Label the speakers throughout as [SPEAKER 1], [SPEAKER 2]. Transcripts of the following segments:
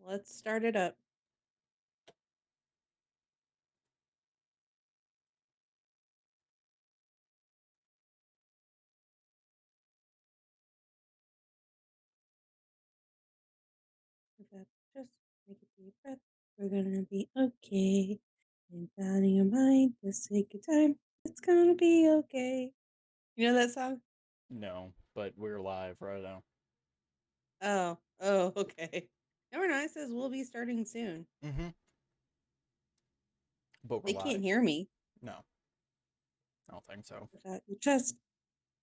[SPEAKER 1] Let's start it up. Just take a deep breath. We're gonna be okay. And down in your mind, just take your time. It's gonna be okay. You know that song?
[SPEAKER 2] No, but we're live right now.
[SPEAKER 1] Oh, okay. No, we're not. It says we'll be starting soon.
[SPEAKER 2] Mm-hmm. But we're
[SPEAKER 1] They can't
[SPEAKER 2] live.
[SPEAKER 1] hear me.
[SPEAKER 2] No, I don't think so.
[SPEAKER 1] Just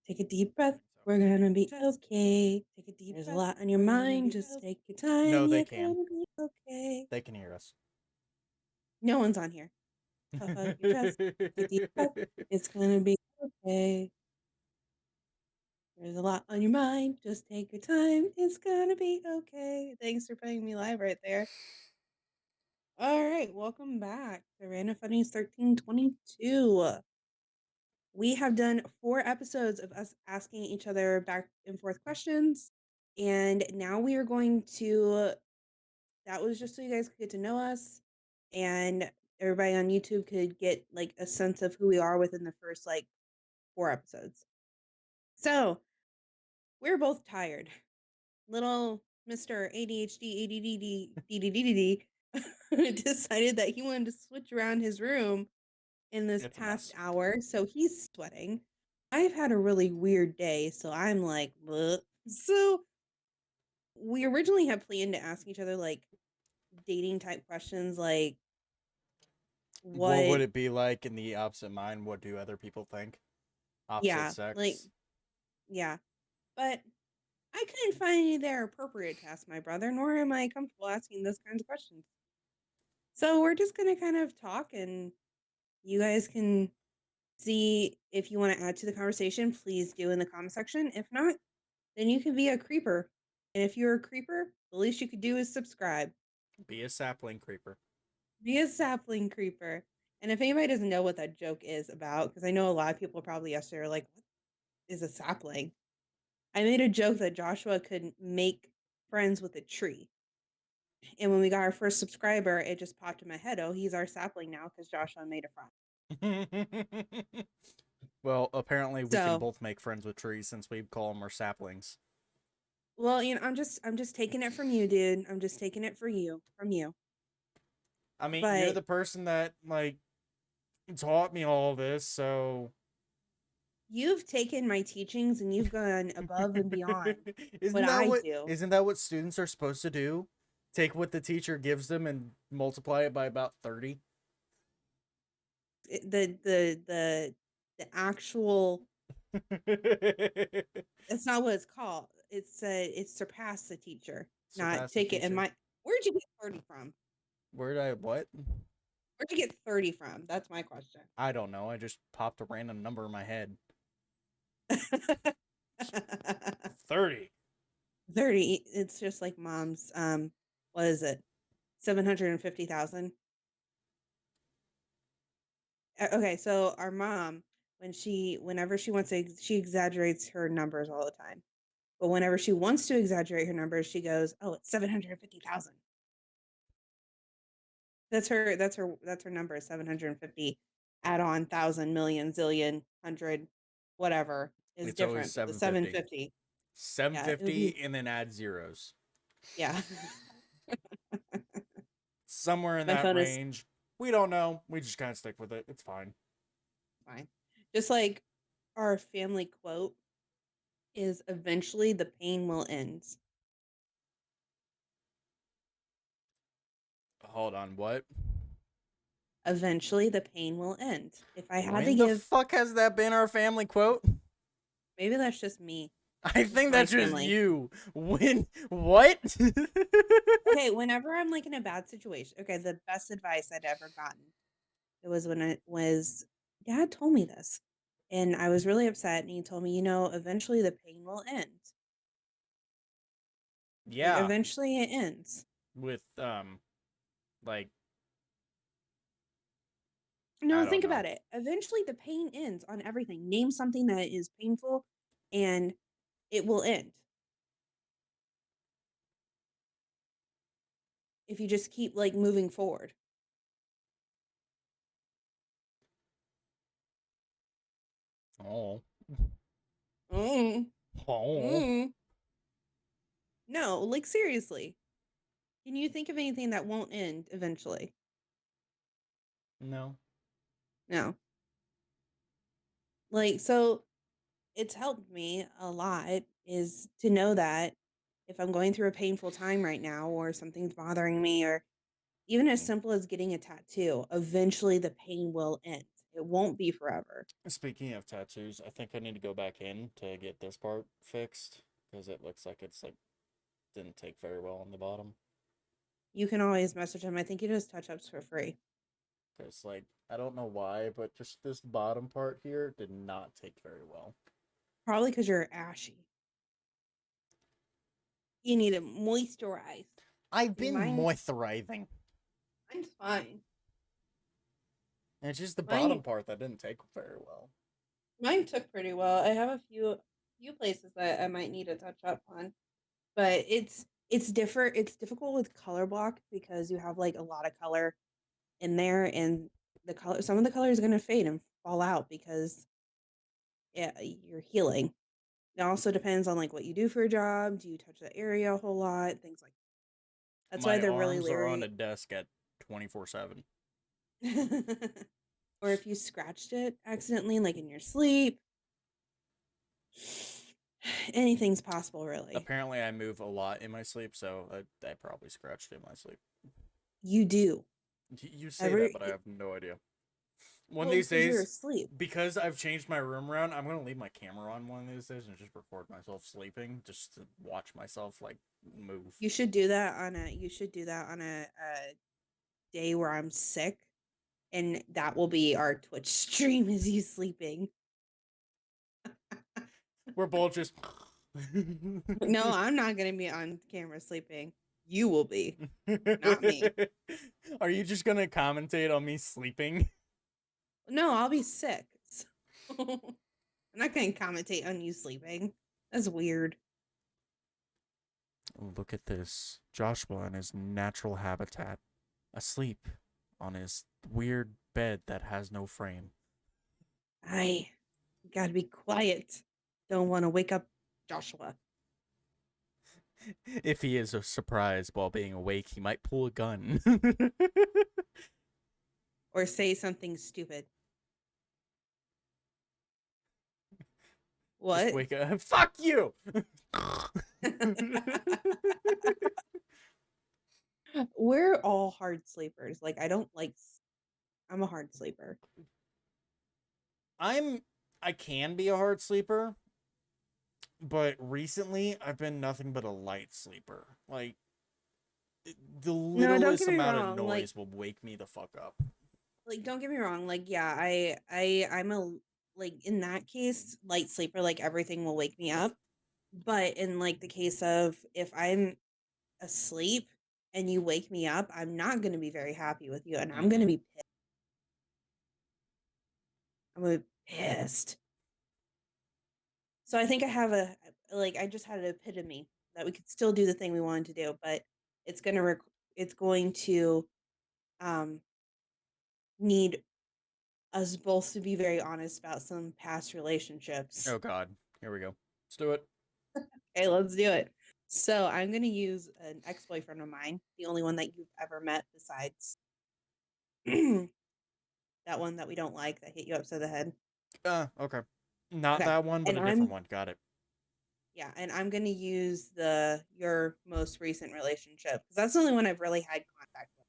[SPEAKER 1] take a deep
[SPEAKER 2] I don't
[SPEAKER 1] breath.
[SPEAKER 2] think so.
[SPEAKER 1] We're gonna be okay. Take a deep breath. There's a lot on your mind. Just take your time.
[SPEAKER 2] No, they
[SPEAKER 1] You're
[SPEAKER 2] can.
[SPEAKER 1] gonna be okay.
[SPEAKER 2] They can hear us.
[SPEAKER 1] No one's on here. Puff out your chest. Take a deep breath. It's gonna be okay. There's a lot on your mind. Just take your time. It's gonna be okay. Thanks for putting me live right there. All right, welcome back to Random Funnies 1322. We have done 4 episodes of us asking each other back and forth questions, and now we are going to. That was just so you guys could get to know us, and everybody on YouTube could get like a sense of who we are within the first like 4 episodes. So we're both tired. Little Mr. ADHD, ADD, decided that he wanted to switch around his room in this
[SPEAKER 2] It's a
[SPEAKER 1] past
[SPEAKER 2] mess.
[SPEAKER 1] hour, so he's sweating. I've had a really weird day, so I'm like, bleh. So we originally had planned to ask each other like dating type questions, like
[SPEAKER 2] What would
[SPEAKER 1] what,
[SPEAKER 2] it be like in the opposite mind? What do other people think? Opposite
[SPEAKER 1] yeah, like,
[SPEAKER 2] sex?
[SPEAKER 1] yeah. But I couldn't find any that are appropriate to ask my brother, nor am I comfortable asking those kinds of questions. So we're just gonna kind of talk, and you guys can see if you want to add to the conversation. Please do in the comment section. If not, then you can be a creeper. And if you're a creeper, the least you could do is subscribe.
[SPEAKER 2] Be a sapling creeper.
[SPEAKER 1] Be a sapling creeper. And if anybody doesn't know what that joke is about, because I know a lot of people probably yesterday are like, "What is a sapling?" I made a joke that Joshua could make friends with a tree. And when we got our first subscriber, it just popped in my head, oh, he's our sapling now because Joshua made a friend.
[SPEAKER 2] Well, apparently we can
[SPEAKER 1] So,
[SPEAKER 2] both make friends with trees since we call them our saplings.
[SPEAKER 1] well, I'm just taking it from you, dude. I'm just taking it for you from you.
[SPEAKER 2] I mean, you're
[SPEAKER 1] But
[SPEAKER 2] the person that like taught me all this, so
[SPEAKER 1] you've taken my teachings and you've gone above and beyond what
[SPEAKER 2] isn't that
[SPEAKER 1] I
[SPEAKER 2] what
[SPEAKER 1] do.
[SPEAKER 2] isn't that what students are supposed to do? Take what the teacher gives them and multiply it by about 30?
[SPEAKER 1] The actual, that's not what it's called. It's surpass the teacher, not
[SPEAKER 2] Surpass the
[SPEAKER 1] take it in
[SPEAKER 2] teacher.
[SPEAKER 1] my. Where'd you get 30 from?
[SPEAKER 2] Where did I what?
[SPEAKER 1] Where'd you get 30 from? That's my question.
[SPEAKER 2] I don't know. I just popped a random number in my head. 30.
[SPEAKER 1] 30. It's just like mom's what is it? 750,000. Okay, so our mom, whenever she wants to, she exaggerates her numbers all the time. But whenever she wants to exaggerate her numbers, she goes, "Oh, it's 750,000." That's her number, 750. Add on thousand, million, zillion, hundred, whatever is
[SPEAKER 2] It's always
[SPEAKER 1] different. But the
[SPEAKER 2] 750.
[SPEAKER 1] 750, yeah, it would
[SPEAKER 2] 750
[SPEAKER 1] be,
[SPEAKER 2] and then add zeros.
[SPEAKER 1] yeah.
[SPEAKER 2] Somewhere in
[SPEAKER 1] My
[SPEAKER 2] that
[SPEAKER 1] phone is
[SPEAKER 2] range. We don't know. We just kind of stick with it. It's fine.
[SPEAKER 1] fine. Just like our family quote is, "Eventually the pain will end."
[SPEAKER 2] Hold on, what?
[SPEAKER 1] Eventually the pain will end. If I had to
[SPEAKER 2] When the
[SPEAKER 1] give,
[SPEAKER 2] fuck has that been our family quote?
[SPEAKER 1] maybe that's just me,
[SPEAKER 2] I
[SPEAKER 1] just
[SPEAKER 2] think
[SPEAKER 1] my
[SPEAKER 2] that's just
[SPEAKER 1] family.
[SPEAKER 2] you. When what?
[SPEAKER 1] Okay, whenever I'm like in a bad situation, okay, the best advice I'd ever gotten, it was when it was, Dad told me this, and I was really upset, and he told me, eventually the pain will end. Like,
[SPEAKER 2] Yeah,
[SPEAKER 1] eventually it ends.
[SPEAKER 2] with like I
[SPEAKER 1] No,
[SPEAKER 2] don't
[SPEAKER 1] think
[SPEAKER 2] know.
[SPEAKER 1] about it. Eventually the pain ends on everything. Name something that is painful, and it will end. if you just keep like moving forward.
[SPEAKER 2] Oh.
[SPEAKER 1] Mm,
[SPEAKER 2] Oh.
[SPEAKER 1] mm. No, like seriously. Can you think of anything that won't end eventually?
[SPEAKER 2] No.
[SPEAKER 1] No. Like, so it's helped me a lot is to know that if I'm going through a painful time right now or something's bothering me or even as simple as getting a tattoo, eventually the pain will end. It won't be forever.
[SPEAKER 2] Speaking of tattoos, I think I need to go back in to get this part fixed because it looks like it's like didn't take very well on the bottom.
[SPEAKER 1] You can always message him. I think he does touch ups for free.
[SPEAKER 2] Because like I don't know why, but just this bottom part here did not take very well.
[SPEAKER 1] Probably because you're ashy. You need to moisturize.
[SPEAKER 2] I've
[SPEAKER 1] See,
[SPEAKER 2] been moisturizing.
[SPEAKER 1] mine's fine.
[SPEAKER 2] And it's just the bottom
[SPEAKER 1] Mine
[SPEAKER 2] part that didn't take very well.
[SPEAKER 1] mine took pretty well. I have a few places that I might need to touch up on, but it's different. It's difficult with color block because you have like a lot of color in there, and the color some of the color is going to fade and fall out because you're healing. It also depends on like what you do for a job. Do you touch the area a whole lot? Things like that's why
[SPEAKER 2] My
[SPEAKER 1] they're really
[SPEAKER 2] arms are on a
[SPEAKER 1] leery.
[SPEAKER 2] desk at 24/7.
[SPEAKER 1] Or if you scratched it accidentally, like in your sleep, anything's possible, really.
[SPEAKER 2] Apparently, I move a lot in my sleep, so I probably scratched it in my sleep.
[SPEAKER 1] You do.
[SPEAKER 2] You say that, but I
[SPEAKER 1] Every
[SPEAKER 2] have no idea. One of
[SPEAKER 1] well,
[SPEAKER 2] these
[SPEAKER 1] because you're
[SPEAKER 2] days,
[SPEAKER 1] asleep.
[SPEAKER 2] because I've changed my room around, I'm gonna leave my camera on one of these days and just record myself sleeping, just to watch myself like move.
[SPEAKER 1] You should do that on a day where I'm sick, and that will be our Twitch stream is you sleeping.
[SPEAKER 2] We're both just.
[SPEAKER 1] No, I'm not gonna be on camera sleeping. You will be, not me.
[SPEAKER 2] Are you just gonna commentate on me sleeping?
[SPEAKER 1] No, I'll be sick. So I'm not gonna commentate on you sleeping. That's weird.
[SPEAKER 2] Look at this. Joshua in his natural habitat, asleep on his weird bed that has no frame.
[SPEAKER 1] I gotta be quiet. Don't want to wake up Joshua.
[SPEAKER 2] If he is surprised while being awake, he might pull a gun.
[SPEAKER 1] Or say something stupid.
[SPEAKER 2] Just
[SPEAKER 1] What?
[SPEAKER 2] wake up. Fuck you!
[SPEAKER 1] We're all hard sleepers. Like, I don't like, I'm a hard sleeper.
[SPEAKER 2] I'm I can be a hard sleeper, but recently I've been nothing but a light sleeper. Like the
[SPEAKER 1] No, don't
[SPEAKER 2] littlest
[SPEAKER 1] get me
[SPEAKER 2] amount of
[SPEAKER 1] wrong.
[SPEAKER 2] noise will wake me the fuck up.
[SPEAKER 1] Like, don't get me wrong. Like, yeah, I'm a, like, in that case, light sleeper, like, everything will wake me up. But in, like, the case of if I'm asleep and you wake me up, I'm not going to be very happy with you. And I'm going to
[SPEAKER 2] Mm-hmm.
[SPEAKER 1] be pissed. I'm going to be pissed. So I think I have I just had an epitome that we could still do the thing we wanted to do, but it's going to, it's going to, um, need us both to be very honest about some past relationships.
[SPEAKER 2] Oh God, here we go. Let's do it.
[SPEAKER 1] Okay, let's do it. So I'm going to use an ex-boyfriend of mine, the only one that you've ever met besides that one that we don't like that hit you upside the head.
[SPEAKER 2] Okay. Not
[SPEAKER 1] Okay.
[SPEAKER 2] that one, but
[SPEAKER 1] And
[SPEAKER 2] a different
[SPEAKER 1] I'm
[SPEAKER 2] one. Got it.
[SPEAKER 1] yeah, and I'm gonna use the your most recent relationship because that's the only one I've really had contact with.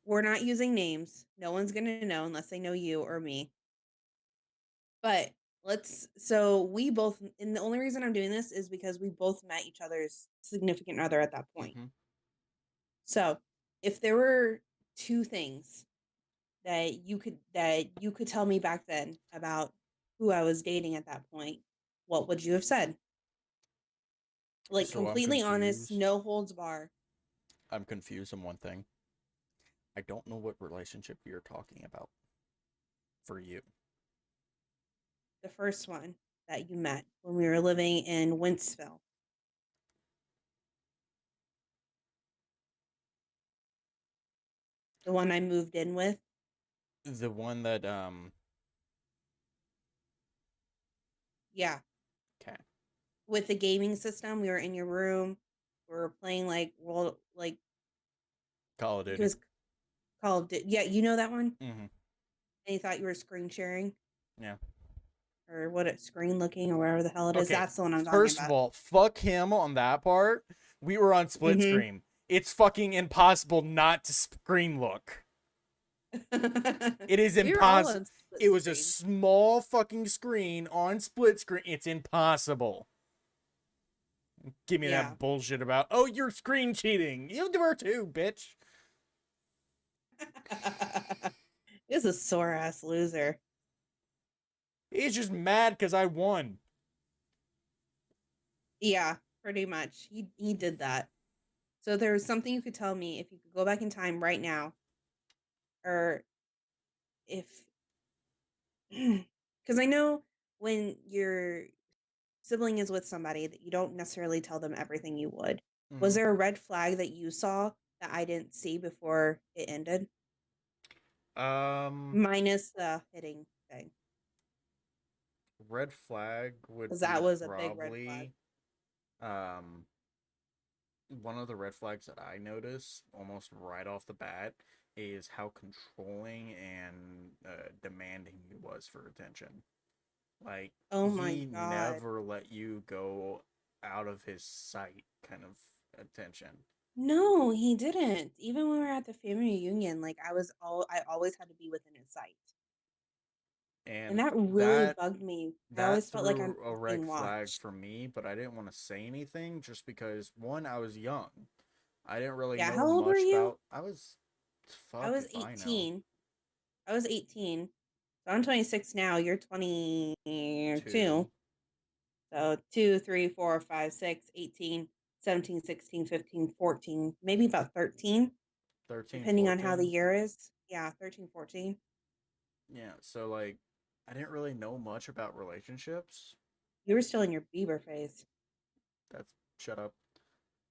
[SPEAKER 1] We're not using names. No one's gonna know unless they know you or me. But so we both, and the only reason I'm doing this is because we both met each other's significant other at that point.
[SPEAKER 2] Mm-hmm.
[SPEAKER 1] So if there were two things that you could tell me back then about who I was dating at that point, what would you have said? Like
[SPEAKER 2] So
[SPEAKER 1] completely honest, no holds bar.
[SPEAKER 2] I'm confused on one thing. I don't know what relationship you're talking about for you.
[SPEAKER 1] The first one that you met when we were living in Wentzville. The one I moved in with.
[SPEAKER 2] The one that
[SPEAKER 1] Yeah.
[SPEAKER 2] okay.
[SPEAKER 1] With the gaming system, we were in your room. We were playing like world like
[SPEAKER 2] Call of
[SPEAKER 1] I think it
[SPEAKER 2] Duty.
[SPEAKER 1] was called yeah, you know that one?
[SPEAKER 2] Mm-hmm.
[SPEAKER 1] And you thought you were screen sharing
[SPEAKER 2] Yeah.
[SPEAKER 1] or what it screen looking or whatever the hell it is.
[SPEAKER 2] Okay.
[SPEAKER 1] That's the one I'm talking
[SPEAKER 2] First of
[SPEAKER 1] about.
[SPEAKER 2] all, fuck him on that part. We were on split
[SPEAKER 1] Mm-hmm.
[SPEAKER 2] screen. It's fucking impossible not to screen look. It is
[SPEAKER 1] We were all
[SPEAKER 2] impossible.
[SPEAKER 1] on split
[SPEAKER 2] It was a
[SPEAKER 1] screen.
[SPEAKER 2] small fucking screen on split screen. It's impossible. Give me
[SPEAKER 1] Yeah.
[SPEAKER 2] that bullshit about, oh, you're screen cheating. You were too, bitch.
[SPEAKER 1] He was a sore ass loser.
[SPEAKER 2] He's just mad because I won.
[SPEAKER 1] Yeah, pretty much. He did that. So there was something you could tell me if you could go back in time right now, or if because I know when your sibling is with somebody that you don't necessarily tell them everything you would. Was
[SPEAKER 2] Mm-hmm.
[SPEAKER 1] there a red flag that you saw that I didn't see before it ended?
[SPEAKER 2] Um,
[SPEAKER 1] Minus the hitting thing,
[SPEAKER 2] red flag would
[SPEAKER 1] because that
[SPEAKER 2] be
[SPEAKER 1] was a big red flag.
[SPEAKER 2] probably um one of the red flags that I notice almost right off the bat is how controlling and demanding he was for attention. Like,
[SPEAKER 1] Oh my
[SPEAKER 2] he
[SPEAKER 1] god.
[SPEAKER 2] never let you go out of his sight, kind of attention.
[SPEAKER 1] No, he didn't. Even when we were at the family reunion, like I always had to be within his sight. And
[SPEAKER 2] And
[SPEAKER 1] that really
[SPEAKER 2] that
[SPEAKER 1] bugged me. I
[SPEAKER 2] that
[SPEAKER 1] always felt like
[SPEAKER 2] threw
[SPEAKER 1] I
[SPEAKER 2] a
[SPEAKER 1] was
[SPEAKER 2] red
[SPEAKER 1] being
[SPEAKER 2] flag
[SPEAKER 1] watched.
[SPEAKER 2] for me, but I didn't want to say anything just because one, I was young. I didn't really
[SPEAKER 1] Yeah,
[SPEAKER 2] know
[SPEAKER 1] how old were
[SPEAKER 2] much
[SPEAKER 1] you?
[SPEAKER 2] about. I was,
[SPEAKER 1] I
[SPEAKER 2] fuck
[SPEAKER 1] was
[SPEAKER 2] if I know.
[SPEAKER 1] 18. I was 18. So I'm 26 now. You're 22.
[SPEAKER 2] Two,
[SPEAKER 1] So 2, 3, 4, 5, 6, 18, 17, 16, 15, 14, maybe about 13,
[SPEAKER 2] 13,
[SPEAKER 1] depending on how the
[SPEAKER 2] 14.
[SPEAKER 1] year is. Yeah, 13, 14.
[SPEAKER 2] Yeah, so like, I didn't really know much about relationships.
[SPEAKER 1] You were still in your Bieber phase.
[SPEAKER 2] That's shut up.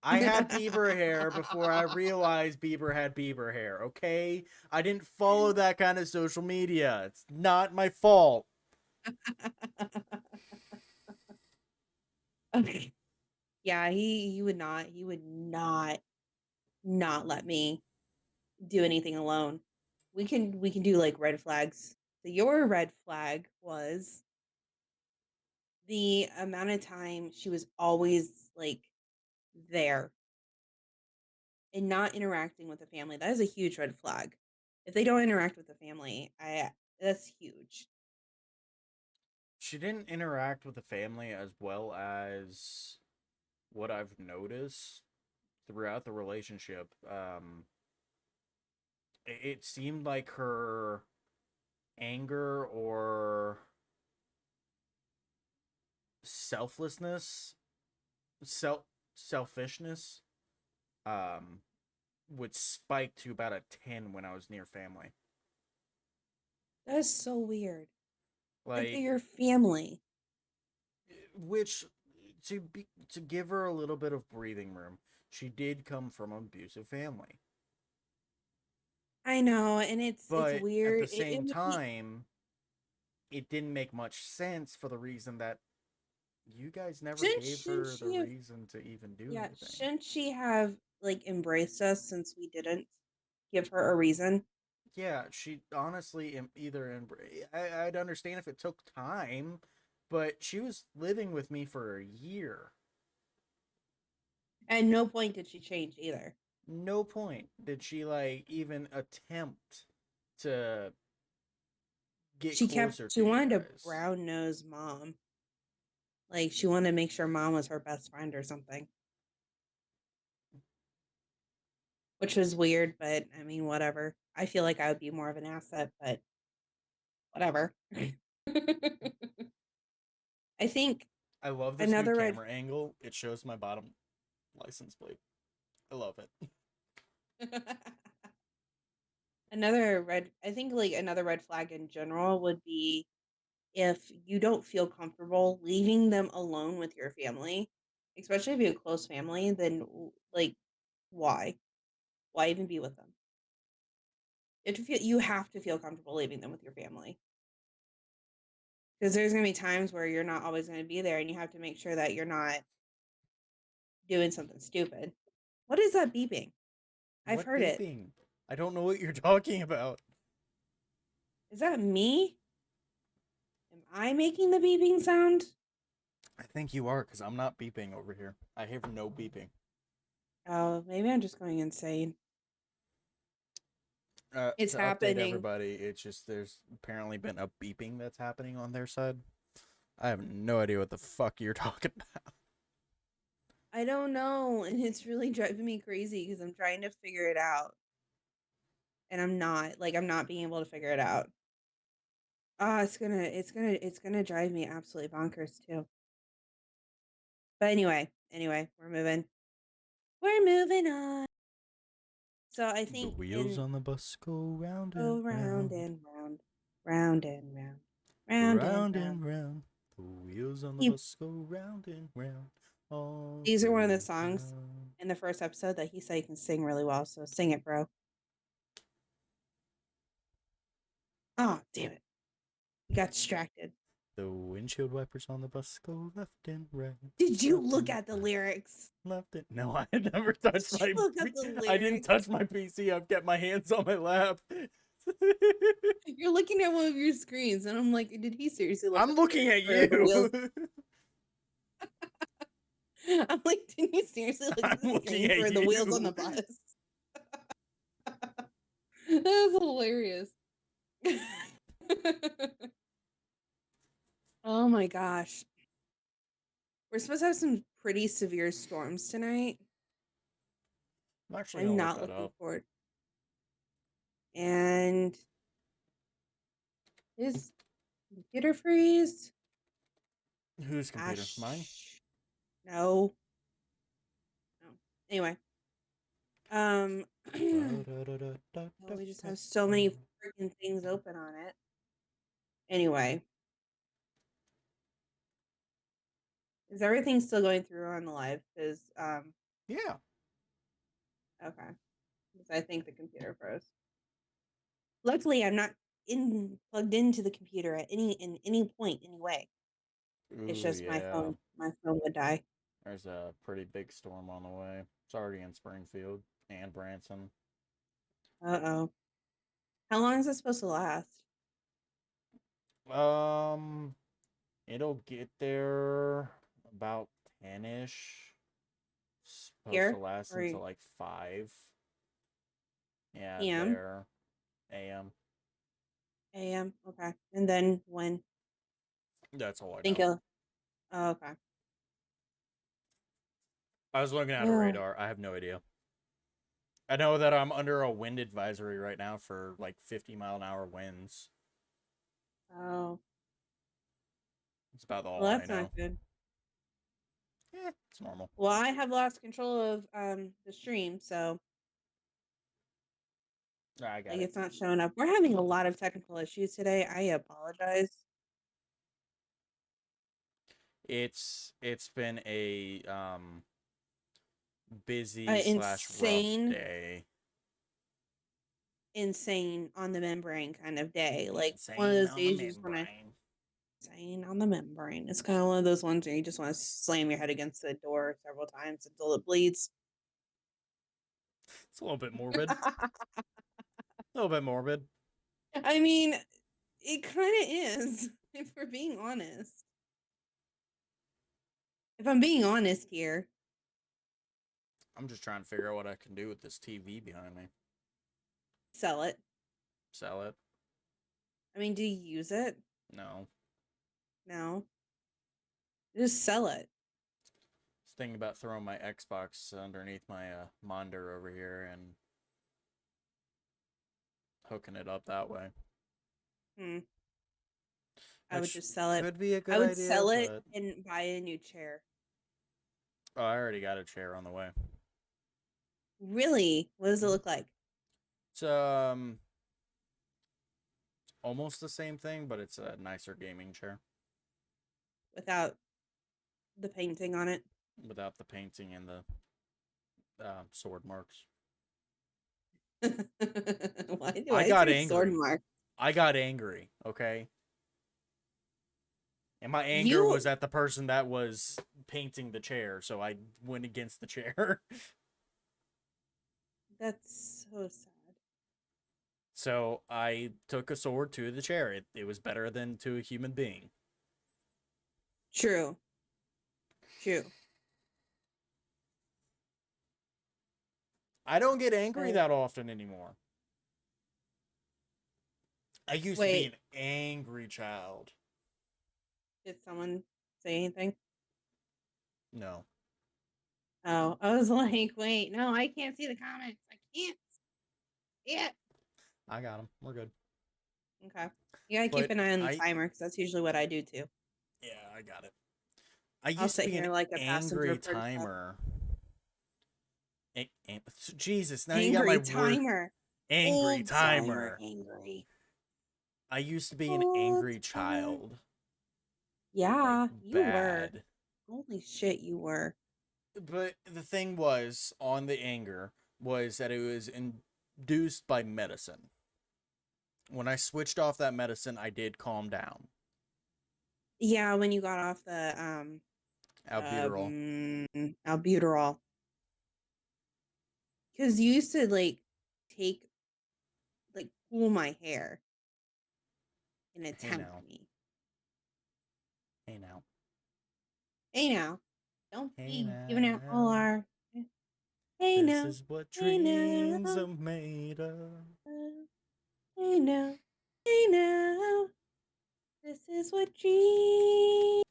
[SPEAKER 2] I had Bieber hair before I realized Bieber had Bieber hair, okay? I didn't follow that kind of social media. It's not my fault.
[SPEAKER 1] Okay. Yeah, he would not let me do anything alone. We can do like red flags. So your red flag was the amount of time she was always like there and not interacting with the family. That is a huge red flag. If they don't interact with the family, I that's huge.
[SPEAKER 2] She didn't interact with the family as well as what I've noticed throughout the relationship. It seemed like her anger or selflessness, self selfishness, um, would spike to about a 10 when I was near family.
[SPEAKER 1] That is so weird. Like they're
[SPEAKER 2] Like,
[SPEAKER 1] your family.
[SPEAKER 2] which to give her a little bit of breathing room, she did come from an abusive family.
[SPEAKER 1] I know, and it's
[SPEAKER 2] But at
[SPEAKER 1] weird.
[SPEAKER 2] the same time, it didn't make much sense for the reason that you guys never gave
[SPEAKER 1] Shouldn't
[SPEAKER 2] her the
[SPEAKER 1] she have?
[SPEAKER 2] reason to even do
[SPEAKER 1] Yeah,
[SPEAKER 2] anything.
[SPEAKER 1] shouldn't she have like embraced us since we didn't give her a reason?
[SPEAKER 2] Yeah, she honestly I'd understand if it took time, but she was living with me for a year.
[SPEAKER 1] At no point did she change either.
[SPEAKER 2] No point did she like even attempt to get closer
[SPEAKER 1] She
[SPEAKER 2] to you
[SPEAKER 1] wanted to
[SPEAKER 2] guys.
[SPEAKER 1] brown nose mom. Like she wanted to make sure mom was her best friend or something, which was weird, but I mean, whatever. I feel like I would be more of an asset, but whatever. I think
[SPEAKER 2] I love this new
[SPEAKER 1] another red
[SPEAKER 2] camera angle. It shows my bottom license plate. I love it.
[SPEAKER 1] I think like another red flag in general would be if you don't feel comfortable leaving them alone with your family, especially if you have a close family, then like why? Why even be with them? You have to feel comfortable leaving them with your family. Because there's going to be times where you're not always going to be there and you have to make sure that you're not doing something stupid. What is that beeping? I've
[SPEAKER 2] What
[SPEAKER 1] heard it.
[SPEAKER 2] beeping? I don't know what you're talking about.
[SPEAKER 1] Is that me? Am I making the beeping sound?
[SPEAKER 2] I think you are, because I'm not beeping over here. I hear no beeping.
[SPEAKER 1] Oh, maybe I'm just going insane. It's
[SPEAKER 2] To update
[SPEAKER 1] happening.
[SPEAKER 2] everybody, it's just there's apparently been a beeping that's happening on their side. I have no idea what the fuck you're talking about.
[SPEAKER 1] I don't know. And it's really driving me crazy because I'm trying to figure it out. And I'm not. Like, I'm not being able to figure it out. Ah, it's gonna drive me absolutely bonkers too. But anyway, we're moving on. So I
[SPEAKER 2] The
[SPEAKER 1] think
[SPEAKER 2] wheels
[SPEAKER 1] in
[SPEAKER 2] on the bus go round and
[SPEAKER 1] go round
[SPEAKER 2] round,
[SPEAKER 1] and round, round and round, round and
[SPEAKER 2] round
[SPEAKER 1] round.
[SPEAKER 2] and round. The wheels on the
[SPEAKER 1] He,
[SPEAKER 2] bus go round and round all
[SPEAKER 1] these are one of the
[SPEAKER 2] through
[SPEAKER 1] songs
[SPEAKER 2] town.
[SPEAKER 1] in the first episode that he said he can sing really well. So sing it, bro. Oh, damn it. He got distracted.
[SPEAKER 2] The windshield wipers on the bus go left and right,
[SPEAKER 1] Did you
[SPEAKER 2] left
[SPEAKER 1] look
[SPEAKER 2] and
[SPEAKER 1] at the
[SPEAKER 2] right,
[SPEAKER 1] lyrics?
[SPEAKER 2] left and. No, I never
[SPEAKER 1] Did
[SPEAKER 2] touched
[SPEAKER 1] you
[SPEAKER 2] my.
[SPEAKER 1] look at the
[SPEAKER 2] I didn't touch
[SPEAKER 1] lyrics?
[SPEAKER 2] my PC. I've kept my hands on my lap.
[SPEAKER 1] You're looking at one of your screens, and I'm like, did he seriously look
[SPEAKER 2] I'm
[SPEAKER 1] at the
[SPEAKER 2] looking
[SPEAKER 1] lyrics
[SPEAKER 2] at
[SPEAKER 1] for the wheels?
[SPEAKER 2] you.
[SPEAKER 1] I'm like, did he seriously look
[SPEAKER 2] I'm
[SPEAKER 1] at the
[SPEAKER 2] looking
[SPEAKER 1] screen
[SPEAKER 2] at
[SPEAKER 1] for the wheels on the
[SPEAKER 2] you.
[SPEAKER 1] bus? That was hilarious. Oh my gosh. We're supposed to have some pretty severe storms tonight.
[SPEAKER 2] I'm actually
[SPEAKER 1] I'm
[SPEAKER 2] gonna look
[SPEAKER 1] not
[SPEAKER 2] that
[SPEAKER 1] looking
[SPEAKER 2] up.
[SPEAKER 1] forward. And his computer freeze?
[SPEAKER 2] Whose computer? Mine.
[SPEAKER 1] Gosh. No. No. Anyway. Um oh, we just have so many freaking things open on it. Anyway, is everything still going through on the live? Because
[SPEAKER 2] Yeah.
[SPEAKER 1] okay. Because I think the computer froze. Luckily I'm not plugged into the computer at any point anyway. It's
[SPEAKER 2] Ooh,
[SPEAKER 1] just
[SPEAKER 2] yeah.
[SPEAKER 1] my phone would die.
[SPEAKER 2] There's a pretty big storm on the way. It's already in Springfield and Branson.
[SPEAKER 1] Uh-oh. How long is it supposed to last?
[SPEAKER 2] Um, it'll get there about 10-ish. Supposed to
[SPEAKER 1] Here
[SPEAKER 2] last
[SPEAKER 1] or
[SPEAKER 2] until like 5. Yeah,
[SPEAKER 1] PM?
[SPEAKER 2] there. AM.
[SPEAKER 1] AM? Okay. And then when
[SPEAKER 2] That's all I
[SPEAKER 1] think
[SPEAKER 2] know.
[SPEAKER 1] of oh, okay.
[SPEAKER 2] I was looking at a
[SPEAKER 1] Oh,
[SPEAKER 2] radar. I have no idea. I know that I'm under a wind advisory right now for like 50-mile-an-hour winds.
[SPEAKER 1] oh.
[SPEAKER 2] It's about
[SPEAKER 1] Well,
[SPEAKER 2] all I
[SPEAKER 1] that's not
[SPEAKER 2] know.
[SPEAKER 1] good.
[SPEAKER 2] It's normal.
[SPEAKER 1] Well, I have lost control of the stream, so
[SPEAKER 2] I got
[SPEAKER 1] like
[SPEAKER 2] it.
[SPEAKER 1] it's not showing up. We're having a lot of technical issues today. I apologize.
[SPEAKER 2] It's been a busy slash rough
[SPEAKER 1] Insane,
[SPEAKER 2] day.
[SPEAKER 1] insane on the membrane kind of day. Like one of
[SPEAKER 2] Insane
[SPEAKER 1] those
[SPEAKER 2] on the
[SPEAKER 1] days you just want to
[SPEAKER 2] membrane.
[SPEAKER 1] insane on the membrane. It's kind of one of those ones where you just want to slam your head against the door several times until it bleeds.
[SPEAKER 2] It's a little bit morbid. A little bit morbid.
[SPEAKER 1] I mean, it kind of is, if we're being honest. If I'm being honest here,
[SPEAKER 2] I'm just trying to figure out what I can do with this TV behind me.
[SPEAKER 1] sell it.
[SPEAKER 2] Sell it?
[SPEAKER 1] I mean, do you use it?
[SPEAKER 2] No.
[SPEAKER 1] No. Just sell it.
[SPEAKER 2] I was thinking about throwing my Xbox underneath my monitor over here and hooking it up that way.
[SPEAKER 1] Hmm. I would
[SPEAKER 2] Which
[SPEAKER 1] just sell it.
[SPEAKER 2] could be a
[SPEAKER 1] I
[SPEAKER 2] good
[SPEAKER 1] would
[SPEAKER 2] idea,
[SPEAKER 1] sell it
[SPEAKER 2] but
[SPEAKER 1] and buy a new chair.
[SPEAKER 2] oh, I already got a chair on the way.
[SPEAKER 1] Really? What does it
[SPEAKER 2] Mhm.
[SPEAKER 1] look like?
[SPEAKER 2] It's almost the same thing, but it's a nicer gaming chair
[SPEAKER 1] Without the painting on it?
[SPEAKER 2] without the painting and the sword marks.
[SPEAKER 1] Why do
[SPEAKER 2] I
[SPEAKER 1] I
[SPEAKER 2] got
[SPEAKER 1] say sword
[SPEAKER 2] angry.
[SPEAKER 1] mark?
[SPEAKER 2] I got angry, okay? And my anger was
[SPEAKER 1] You,
[SPEAKER 2] at the person that was painting the chair, so I went against the chair.
[SPEAKER 1] that's so sad.
[SPEAKER 2] So I took a sword to the chair. It was better than to a human being.
[SPEAKER 1] True, true.
[SPEAKER 2] I don't get angry
[SPEAKER 1] Uh,
[SPEAKER 2] that often anymore. I used to be
[SPEAKER 1] wait,
[SPEAKER 2] an angry child.
[SPEAKER 1] did someone say anything?
[SPEAKER 2] No,
[SPEAKER 1] Oh, I was like, wait, no, I can't see the comments. I can't see it.
[SPEAKER 2] I got him. We're good.
[SPEAKER 1] Okay. You gotta keep
[SPEAKER 2] But
[SPEAKER 1] an eye on the
[SPEAKER 2] I,
[SPEAKER 1] timer because that's usually what I do too.
[SPEAKER 2] yeah, I got it. I
[SPEAKER 1] I'll
[SPEAKER 2] used to
[SPEAKER 1] sit
[SPEAKER 2] be an
[SPEAKER 1] here like a passenger
[SPEAKER 2] angry
[SPEAKER 1] princess.
[SPEAKER 2] timer. Jesus, now you got my
[SPEAKER 1] Angry
[SPEAKER 2] word.
[SPEAKER 1] timer.
[SPEAKER 2] Angry
[SPEAKER 1] Old timer
[SPEAKER 2] timer.
[SPEAKER 1] angry.
[SPEAKER 2] I used to be an
[SPEAKER 1] Old
[SPEAKER 2] angry
[SPEAKER 1] timer.
[SPEAKER 2] child. Like,
[SPEAKER 1] Yeah, you were.
[SPEAKER 2] bad.
[SPEAKER 1] Holy shit, you were.
[SPEAKER 2] But the thing was, on the anger, was that it was induced by medicine. When I switched off that medicine, I did calm down.
[SPEAKER 1] Yeah, when you got off
[SPEAKER 2] Albuterol.
[SPEAKER 1] albuterol. Because you used to take pull my hair and
[SPEAKER 2] Hey
[SPEAKER 1] attempt
[SPEAKER 2] now.
[SPEAKER 1] me.
[SPEAKER 2] Hey now.
[SPEAKER 1] Hey now, don't
[SPEAKER 2] Hey
[SPEAKER 1] be giving out all
[SPEAKER 2] now.
[SPEAKER 1] our hey
[SPEAKER 2] This
[SPEAKER 1] now,
[SPEAKER 2] is what
[SPEAKER 1] hey
[SPEAKER 2] dreams
[SPEAKER 1] now,
[SPEAKER 2] are made of.
[SPEAKER 1] hey now, hey now. This is what dreams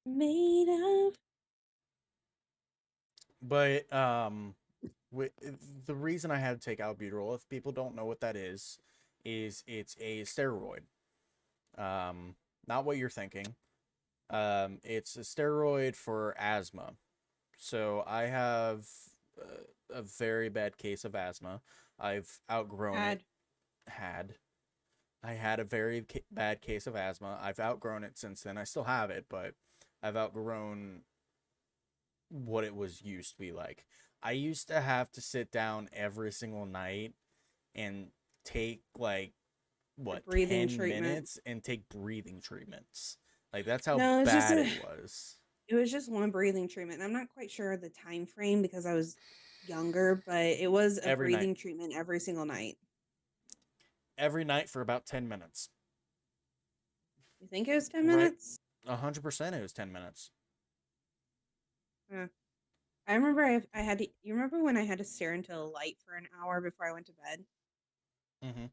[SPEAKER 1] are made of.
[SPEAKER 2] But with the reason I had to take albuterol, if people don't know what that is it's a steroid. Not what you're thinking. It's a steroid for asthma. So I have a very bad case of asthma. I've outgrown it.
[SPEAKER 1] Had
[SPEAKER 2] Had I had a very bad case of asthma. I've outgrown it since then. I still have it, but I've outgrown what it was used to be like. I used to have to sit down every single night and take like
[SPEAKER 1] the
[SPEAKER 2] what
[SPEAKER 1] breathing
[SPEAKER 2] 10
[SPEAKER 1] treatment.
[SPEAKER 2] minutes and take breathing treatments. Like that's how
[SPEAKER 1] No, it's just
[SPEAKER 2] bad
[SPEAKER 1] a.
[SPEAKER 2] it was.
[SPEAKER 1] It was just one breathing treatment. And I'm not quite sure the time frame because I was younger, but it was a
[SPEAKER 2] Every night.
[SPEAKER 1] breathing treatment every single night.
[SPEAKER 2] Every night for about 10 minutes.
[SPEAKER 1] You think it was 10
[SPEAKER 2] Right.
[SPEAKER 1] minutes?
[SPEAKER 2] 100% it was 10 minutes.
[SPEAKER 1] Huh. I remember I had to. You remember when I had to stare into a light for an hour before I went to bed?
[SPEAKER 2] Mm-hmm.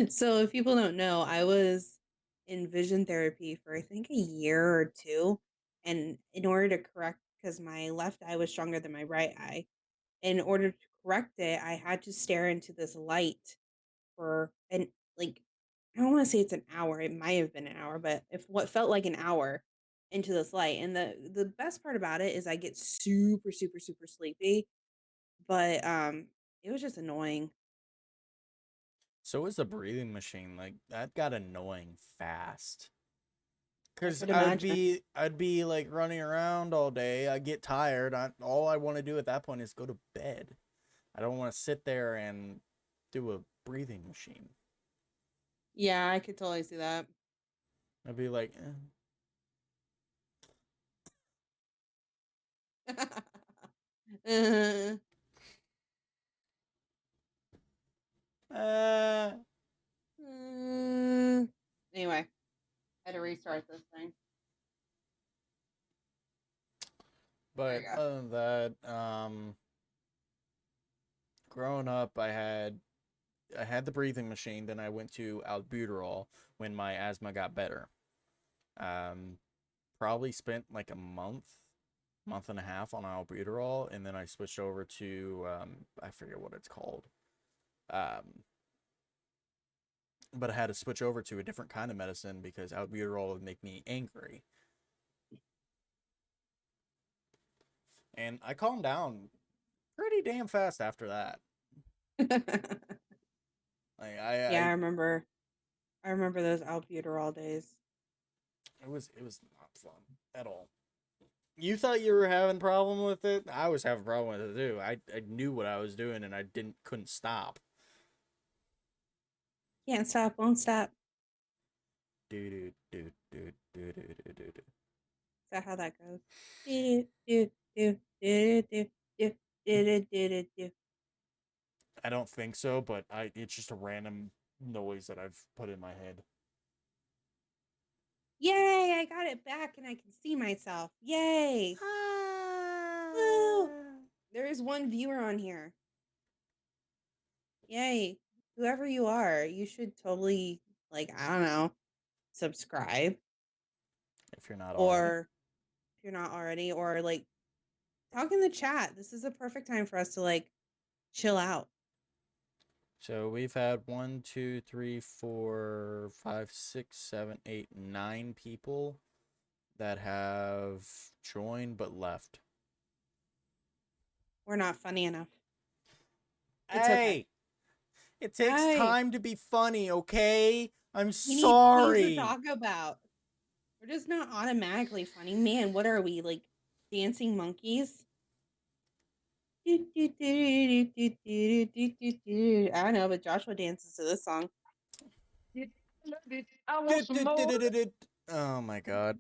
[SPEAKER 1] So if people don't know, I was in vision therapy for I think a year or two, and in order to correct, because my left eye was stronger than my right eye, in order to correct it, I had to stare into this light for an like I don't want to say it's an hour. It might have been an hour, but if what felt like an hour into this light. And the best part about it is I get super super super sleepy, but it was just annoying.
[SPEAKER 2] So was the breathing machine. Like that got annoying fast.
[SPEAKER 1] I
[SPEAKER 2] Cause
[SPEAKER 1] could
[SPEAKER 2] I'd
[SPEAKER 1] imagine.
[SPEAKER 2] be I'd be like running around all day. I get tired. All I want to do at that point is go to bed. I don't want to sit there and do a breathing machine.
[SPEAKER 1] Yeah, I could totally see that.
[SPEAKER 2] I'd be like,
[SPEAKER 1] Uh,
[SPEAKER 2] eh.
[SPEAKER 1] mm. Anyway, I had to restart this thing. There
[SPEAKER 2] But
[SPEAKER 1] you
[SPEAKER 2] other than that, growing up, I had the breathing machine. Then I went to albuterol when my asthma got better. Um, Probably spent like a month and a half on albuterol, and then I switched over to I forget what it's called. Um, but I had to switch over to a different kind of medicine because albuterol would make me angry, and I calmed down pretty damn fast after that.
[SPEAKER 1] go.
[SPEAKER 2] Like
[SPEAKER 1] Yeah, I remember. I remember those albuterol days.
[SPEAKER 2] it was not fun at all. You thought you were having a problem with it? I was having a problem with it too. I knew what I was doing and I couldn't stop.
[SPEAKER 1] Can't stop, won't stop.
[SPEAKER 2] Do do do do do do do do do.
[SPEAKER 1] Is that how that goes? Do, do, do, do, do, do, do, do, do, do.
[SPEAKER 2] I don't think so, but I it's just a random noise that I've put in my head.
[SPEAKER 1] Yay, I got it back and I can see myself. Yay. Woo.
[SPEAKER 2] Ah.
[SPEAKER 1] There is one viewer on here. Yay. Whoever you are, you should totally, like, I don't know, subscribe.
[SPEAKER 2] If you're not already.
[SPEAKER 1] Or if you're not already, or like talk in the chat. This is a perfect time for us to like chill out.
[SPEAKER 2] So we've had 1, 2, 3, 4, 5, 6, 7, 8, 9 people that have joined but left.
[SPEAKER 1] We're not funny enough. It's okay.
[SPEAKER 2] Hey, it takes
[SPEAKER 1] Hey,
[SPEAKER 2] time to be funny, okay? I'm
[SPEAKER 1] we need things to
[SPEAKER 2] sorry.
[SPEAKER 1] talk about. We're just not automatically funny. Man, what are we, like dancing monkeys? I don't know, but Joshua dances to this song.
[SPEAKER 3] I want some more.
[SPEAKER 2] Oh my god.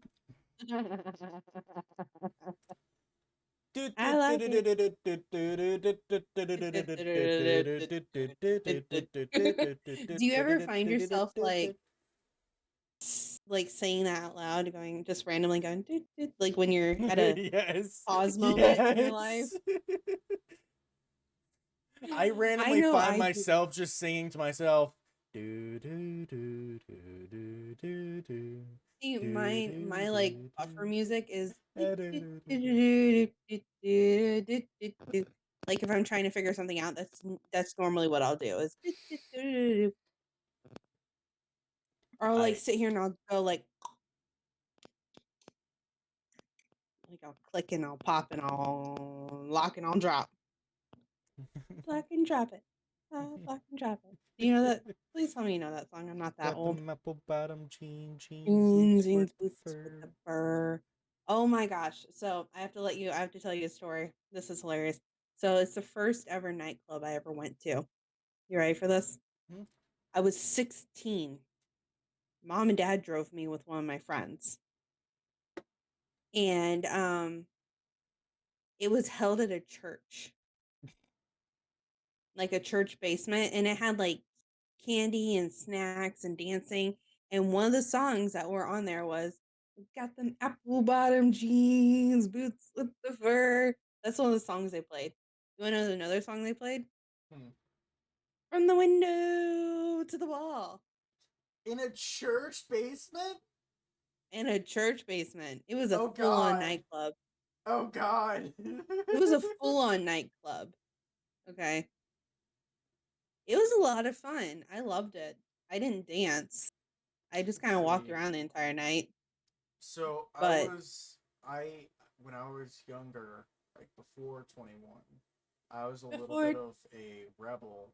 [SPEAKER 1] I like it. Do you ever find yourself like saying that out loud, going just randomly going like when you're at a
[SPEAKER 2] Yes.
[SPEAKER 1] pause moment in your life?
[SPEAKER 2] Yes. I
[SPEAKER 1] I
[SPEAKER 2] randomly
[SPEAKER 1] know
[SPEAKER 2] find
[SPEAKER 1] I do.
[SPEAKER 2] myself just singing to myself. Do do do do do do do
[SPEAKER 1] See,
[SPEAKER 2] do
[SPEAKER 1] my
[SPEAKER 2] do
[SPEAKER 1] like
[SPEAKER 2] do
[SPEAKER 1] buffer
[SPEAKER 2] do.
[SPEAKER 1] music is
[SPEAKER 2] Do do do do do.
[SPEAKER 1] like if I'm trying to figure something out, that's normally what I'll do is or I'll like
[SPEAKER 2] I
[SPEAKER 1] sit here and I'll go like I'll click and I'll pop and I'll lock and I'll drop. Lock and drop it. Lock and drop it. Do you know that? Please tell me you know that song. I'm not that
[SPEAKER 2] got the
[SPEAKER 1] old.
[SPEAKER 2] maple bottom jeans
[SPEAKER 1] Jeans,
[SPEAKER 2] boots with
[SPEAKER 1] jeans,
[SPEAKER 2] the
[SPEAKER 1] boots with the
[SPEAKER 2] fur.
[SPEAKER 1] fur. Oh my gosh. So I have to tell you a story. This is hilarious. So it's the first ever nightclub I ever went to. You ready for this?
[SPEAKER 2] Hmm?
[SPEAKER 1] I was 16. Mom and dad drove me with one of my friends. And it was held at a church, like a church basement, and it had like candy and snacks and dancing. And one of the songs that were on there was "Got them apple bottom jeans, boots with the fur." That's one of the songs they played. You want to know another song they played?
[SPEAKER 2] Hmm.
[SPEAKER 1] From the window to the wall
[SPEAKER 2] In a church basement?
[SPEAKER 1] in a church basement. It was a
[SPEAKER 2] Oh
[SPEAKER 1] full on
[SPEAKER 2] god.
[SPEAKER 1] nightclub.
[SPEAKER 2] Oh god.
[SPEAKER 1] It was a full on nightclub. Okay. It was a lot of fun. I loved it. I didn't dance. I just kind of walked
[SPEAKER 2] See,
[SPEAKER 1] around the entire night.
[SPEAKER 2] so
[SPEAKER 1] But
[SPEAKER 2] I when I was younger, like before 21, I was a little
[SPEAKER 1] before,
[SPEAKER 2] bit of a rebel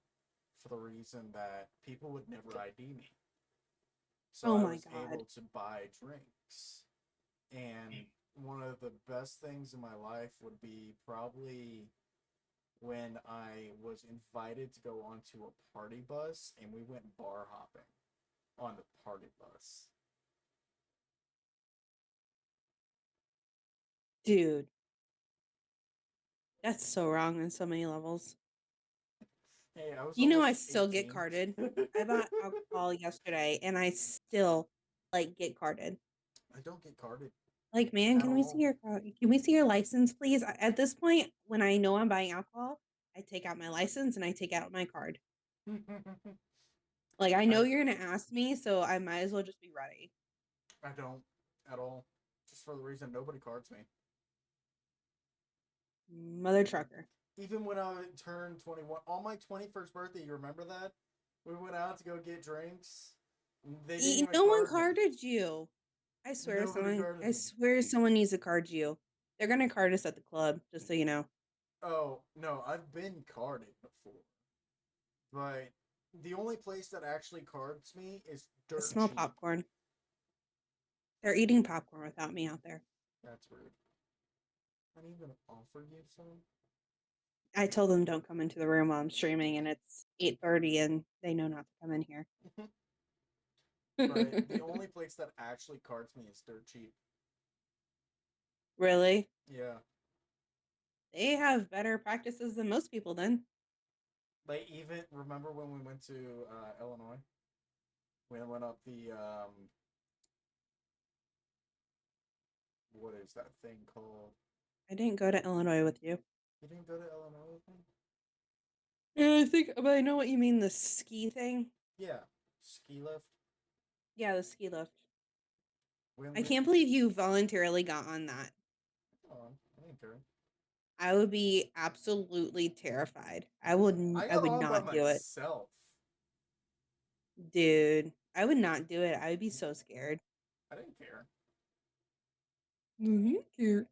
[SPEAKER 2] for the reason that people would never ID me. So
[SPEAKER 1] oh
[SPEAKER 2] I
[SPEAKER 1] my
[SPEAKER 2] was
[SPEAKER 1] god,
[SPEAKER 2] able to buy drinks. And one of the best things in my life would be probably when I was invited to go onto a party bus and we went bar hopping on the party bus.
[SPEAKER 1] dude, that's so wrong on so many levels.
[SPEAKER 2] Hey, I was
[SPEAKER 1] You know, I
[SPEAKER 2] almost
[SPEAKER 1] still get
[SPEAKER 2] 18.
[SPEAKER 1] carded. I bought alcohol yesterday, and I still like get carded.
[SPEAKER 2] I don't get carded
[SPEAKER 1] Like, man,
[SPEAKER 2] at
[SPEAKER 1] can we see
[SPEAKER 2] all.
[SPEAKER 1] your card? Can we see your license, please? At this point, when I know I'm buying alcohol, I take out my license and I take out my card. Like, I know
[SPEAKER 2] I
[SPEAKER 1] you're gonna ask me, so I might as well just be ready.
[SPEAKER 2] I don't at all. Just for the reason nobody cards me.
[SPEAKER 1] Mother trucker.
[SPEAKER 2] Even when I turned 21, on my 21st birthday, you remember that? We went out to go get drinks. They didn't even
[SPEAKER 1] No one
[SPEAKER 2] card me.
[SPEAKER 1] carded you.
[SPEAKER 2] Nobody carded
[SPEAKER 1] I
[SPEAKER 2] me.
[SPEAKER 1] swear someone needs to card you. They're gonna card us at the club, just so you know.
[SPEAKER 2] Oh, no, I've been carded before. But the only place that actually cards me is
[SPEAKER 1] I
[SPEAKER 2] dirt
[SPEAKER 1] smell
[SPEAKER 2] cheap.
[SPEAKER 1] popcorn. They're eating popcorn without me out there.
[SPEAKER 2] That's rude. Not even offer you some?
[SPEAKER 1] I told them don't come into the room while I'm streaming, and it's 8:30, and they know not to come in here.
[SPEAKER 2] Right. The only place that actually carts me is dirt cheap.
[SPEAKER 1] Really?
[SPEAKER 2] Yeah.
[SPEAKER 1] They have better practices than most people then.
[SPEAKER 2] They even remember when we went to Illinois? We went up the what is that thing called?
[SPEAKER 1] I didn't go to Illinois with you.
[SPEAKER 2] You didn't go to Illinois with me?
[SPEAKER 1] Yeah, I think, but I know what you mean, the ski thing.
[SPEAKER 2] Yeah. Ski lift.
[SPEAKER 1] Yeah, the ski lift.
[SPEAKER 2] When
[SPEAKER 1] I
[SPEAKER 2] we
[SPEAKER 1] can't believe you voluntarily got on that.
[SPEAKER 2] on, I didn't care.
[SPEAKER 1] I would be absolutely terrified.
[SPEAKER 2] I
[SPEAKER 1] I
[SPEAKER 2] got
[SPEAKER 1] would
[SPEAKER 2] on by
[SPEAKER 1] not do it.
[SPEAKER 2] myself.
[SPEAKER 1] Dude, I would not do it. I would be so scared.
[SPEAKER 2] I didn't care.
[SPEAKER 1] Mhm.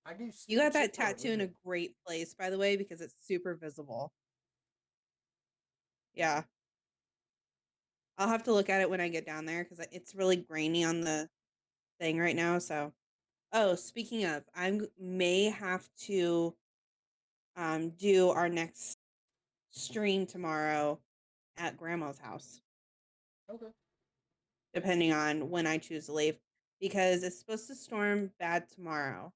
[SPEAKER 2] I do
[SPEAKER 1] You got
[SPEAKER 2] stupid
[SPEAKER 1] that
[SPEAKER 2] shit for a
[SPEAKER 1] tattoo in a
[SPEAKER 2] living.
[SPEAKER 1] great place, by the way, because it's super visible. Yeah. I'll have to look at it when I get down there because it's really grainy on the thing right now. So, oh, speaking of, I may have to do our next stream tomorrow at grandma's house,
[SPEAKER 2] Okay.
[SPEAKER 1] depending on when I choose to leave, because it's supposed to storm bad tomorrow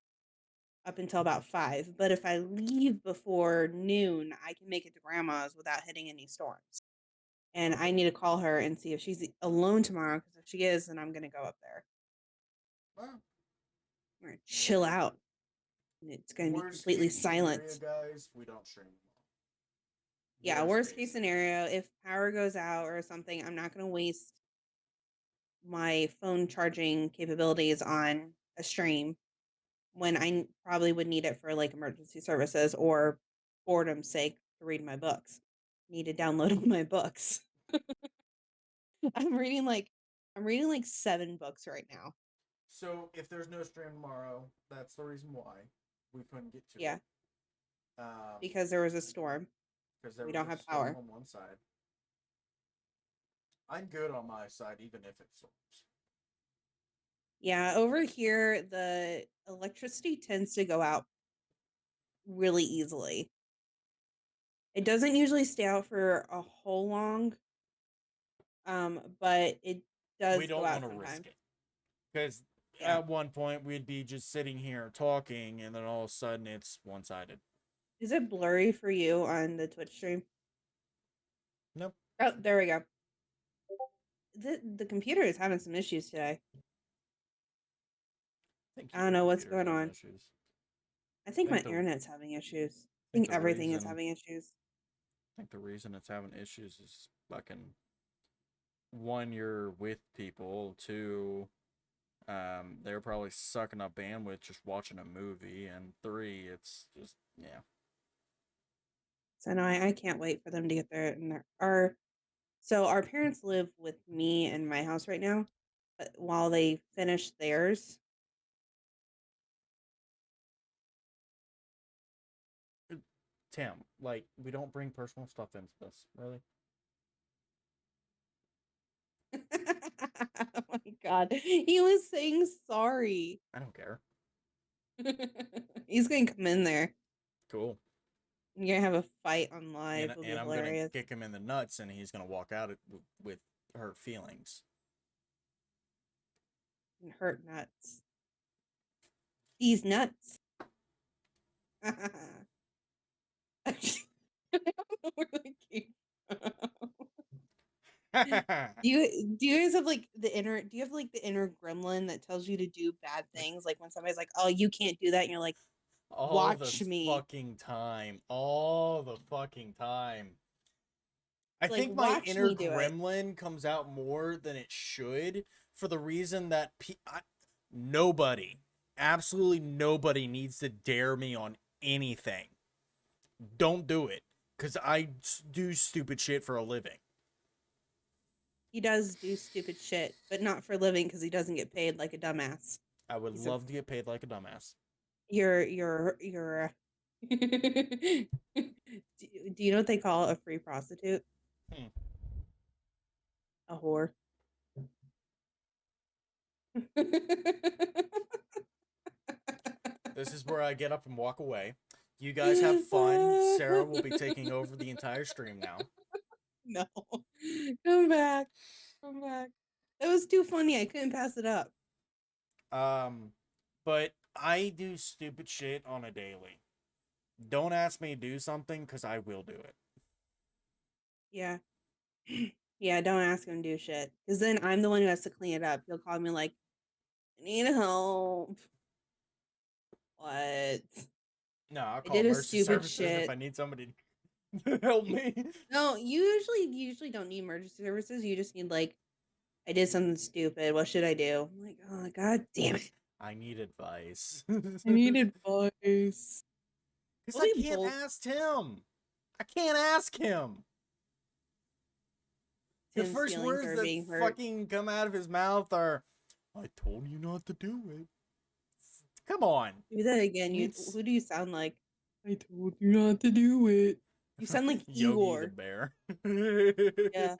[SPEAKER 1] up until about 5. But if I leave before noon, I can make it to grandma's without hitting any storms. And I
[SPEAKER 2] Okay.
[SPEAKER 1] need to call her and see if she's alone tomorrow. Because if she is, then I'm gonna go up there.
[SPEAKER 2] Well,
[SPEAKER 1] We're gonna chill out, and it's gonna be
[SPEAKER 2] worst
[SPEAKER 1] completely
[SPEAKER 2] case scenario,
[SPEAKER 1] silent.
[SPEAKER 2] guys, we don't stream them all.
[SPEAKER 1] Yeah,
[SPEAKER 2] Worst
[SPEAKER 1] worst
[SPEAKER 2] case
[SPEAKER 1] case
[SPEAKER 2] scenario.
[SPEAKER 1] scenario, if power goes out or something, I'm not gonna waste my phone charging capabilities on a stream when I probably would need it for like emergency services or boredom's sake to read my books. Need to download all my books. I'm reading like I'm reading like 7 books right now.
[SPEAKER 2] So if there's no stream tomorrow, that's the reason why we couldn't get to
[SPEAKER 1] Yeah,
[SPEAKER 2] it. Um,
[SPEAKER 1] because there was a storm.
[SPEAKER 2] because there
[SPEAKER 1] We
[SPEAKER 2] was
[SPEAKER 1] don't
[SPEAKER 2] a
[SPEAKER 1] have
[SPEAKER 2] storm
[SPEAKER 1] power.
[SPEAKER 2] on one side. I'm good on my side, even if it storms.
[SPEAKER 1] Yeah, over here the electricity tends to go out really easily. It doesn't usually stay out for a whole long, but it
[SPEAKER 2] We
[SPEAKER 1] does go
[SPEAKER 2] don't
[SPEAKER 1] out
[SPEAKER 2] want to risk
[SPEAKER 1] sometimes.
[SPEAKER 2] it because
[SPEAKER 1] Yeah.
[SPEAKER 2] at one point we'd be just sitting here talking, and then all of a sudden it's one sided.
[SPEAKER 1] Is it blurry for you on the Twitch stream?
[SPEAKER 2] Nope.
[SPEAKER 1] Oh, there we go. The computer is having some issues today.
[SPEAKER 2] I think
[SPEAKER 1] I don't
[SPEAKER 2] your
[SPEAKER 1] know what's
[SPEAKER 2] computer's
[SPEAKER 1] going
[SPEAKER 2] having
[SPEAKER 1] on.
[SPEAKER 2] issues.
[SPEAKER 1] I
[SPEAKER 2] I
[SPEAKER 1] think my
[SPEAKER 2] think the
[SPEAKER 1] internet's having issues. I
[SPEAKER 2] think
[SPEAKER 1] think
[SPEAKER 2] the
[SPEAKER 1] everything is
[SPEAKER 2] reason
[SPEAKER 1] having issues.
[SPEAKER 2] I think the reason it's having issues is fucking one, you're with people, two, they're probably sucking up bandwidth just watching a movie, and three, it's just yeah.
[SPEAKER 1] So no, I can't wait for them to get there. And our parents live with me in my house right now, but while they finish theirs.
[SPEAKER 2] Tim, like we don't bring personal stuff into this, really.
[SPEAKER 1] Oh my god, he was saying sorry.
[SPEAKER 2] I don't care.
[SPEAKER 1] He's gonna come in there.
[SPEAKER 2] Cool.
[SPEAKER 1] You're gonna have a fight on live. It'll be
[SPEAKER 2] And I'm gonna
[SPEAKER 1] hilarious.
[SPEAKER 2] kick him in the nuts, and he's gonna walk out with hurt feelings.
[SPEAKER 1] And hurt nuts. These nuts. I don't know where that came from. Do you guys have like the inner do you have like the inner gremlin that tells you to do bad things? Like when somebody's like, "Oh, you can't do that," and you're like,
[SPEAKER 2] All the
[SPEAKER 1] "Watch me."
[SPEAKER 2] fucking time. All the fucking time. I
[SPEAKER 1] Like,
[SPEAKER 2] think my
[SPEAKER 1] watch
[SPEAKER 2] inner
[SPEAKER 1] me do it.
[SPEAKER 2] gremlin comes out more than it should for the reason that nobody, absolutely nobody needs to dare me on anything. Don't do it because I do stupid shit for a living.
[SPEAKER 1] He does do stupid shit, but not for a living because he doesn't get paid like a dumbass.
[SPEAKER 2] I would
[SPEAKER 1] He's a
[SPEAKER 2] love to get paid like a dumbass.
[SPEAKER 1] you're do you know what they call a free prostitute?
[SPEAKER 2] Hmm.
[SPEAKER 1] A whore.
[SPEAKER 2] This is where I get up and walk away. You guys have fun. Sarah will be taking over the entire stream now.
[SPEAKER 1] No. Come back. Come back. That was too funny. I couldn't pass it up.
[SPEAKER 2] But I do stupid shit on a daily. Don't ask me to do something because I will do it.
[SPEAKER 1] Yeah. Yeah, don't ask him to do shit. Because then I'm the one who has to clean it up. He'll call me like, I need help. What? I
[SPEAKER 2] No, I'll call
[SPEAKER 1] did a
[SPEAKER 2] emergency
[SPEAKER 1] stupid
[SPEAKER 2] services if
[SPEAKER 1] shit.
[SPEAKER 2] I need somebody to help me.
[SPEAKER 1] No, you usually don't need emergency services. You just need like, I did something stupid. What should I do? I'm like, oh god damn it.
[SPEAKER 2] I need advice.
[SPEAKER 1] I need advice.
[SPEAKER 2] Because
[SPEAKER 1] Well,
[SPEAKER 2] I
[SPEAKER 1] we
[SPEAKER 2] can't
[SPEAKER 1] both.
[SPEAKER 2] ask him. I can't ask him. The
[SPEAKER 1] Tim's
[SPEAKER 2] first
[SPEAKER 1] feelings
[SPEAKER 2] words
[SPEAKER 1] are
[SPEAKER 2] that
[SPEAKER 1] being hurt.
[SPEAKER 2] fucking come out of his mouth are, I told you not to do it. Come on.
[SPEAKER 1] Do that again.
[SPEAKER 2] It's
[SPEAKER 1] Who do you sound like? I told you not to do it. You sound like
[SPEAKER 2] Yogi the
[SPEAKER 1] Igor.
[SPEAKER 2] bear.
[SPEAKER 1] Yeah,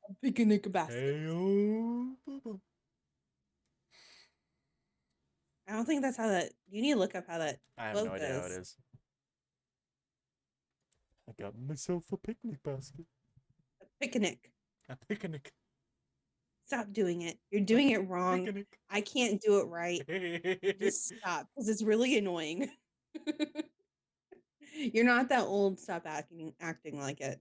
[SPEAKER 1] a picnic basket.
[SPEAKER 2] Hey, oh,
[SPEAKER 1] I don't think that's how that. You need to look up how that
[SPEAKER 2] I have no
[SPEAKER 1] quote
[SPEAKER 2] idea how it
[SPEAKER 1] goes.
[SPEAKER 2] is. I got myself a picnic basket.
[SPEAKER 1] A picnic.
[SPEAKER 2] A picnic.
[SPEAKER 1] Stop doing it. You're doing it wrong.
[SPEAKER 2] Picnic.
[SPEAKER 1] I can't do it right. Just stop, because it's really annoying. You're not that old. Stop acting like it.